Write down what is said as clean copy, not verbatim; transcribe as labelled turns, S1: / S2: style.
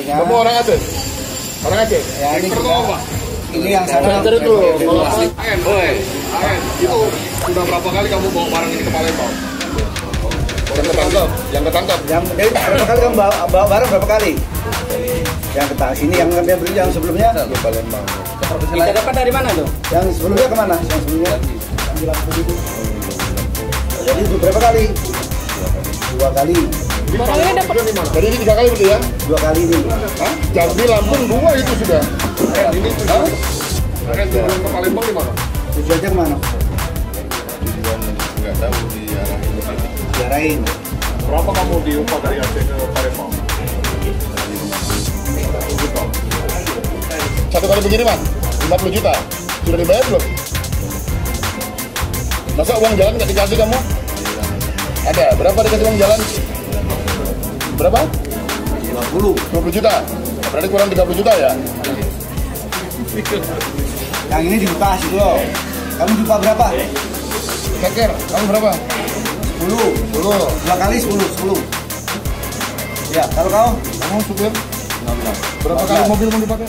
S1: Ya.
S2: Kamu orang Aceh? Orang Aceh?
S1: Ya, ini
S2: Center
S1: juga.
S2: apa?
S1: Ini yang sana.
S2: Center itu. Itu sudah berapa kali kamu bawa barang ini ke Palembang? Yang ketangkap.
S1: Yang berapa kali kamu bawa barang berapa kali? Yang ketangkap sini yang sebelumnya
S2: Ke Palembang.
S3: Bisa dapat dari mana tuh?
S1: yang sebelumnya kemana? Yang sebelumnya jadi itu berapa kali? Dua kali.
S4: Barangnya dapat.
S2: Jadi ini 3 kali berarti ya?
S1: 2 kali ini.
S2: Hah? Jambi, Lampung 2 itu sudah. Ini sudah. Tujuan ke Palembang di mana?
S1: Tujuannya kemana?
S2: Tujuan nggak tahu diarahin ke sini.
S1: Diarahin.
S2: Berapa kamu diupah dari Aceh ke Palembang? 50 juta. Satu kali pengiriman 50 juta. Sudah dibayar belum? Masa uang jalan nggak dikasih kamu? Ada. Berapa dikasih uang jalan? Berapa? 20 juta. Berarti kurang 30 juta ya?
S1: Yang ini dibuka situ loh. Kamu dibuka berapa?
S2: Keker, kamu berapa?
S1: 10. 2 kali 10. Ya, kalau kau?
S2: Kamu supir? Berapa kali mobil mau dipakai?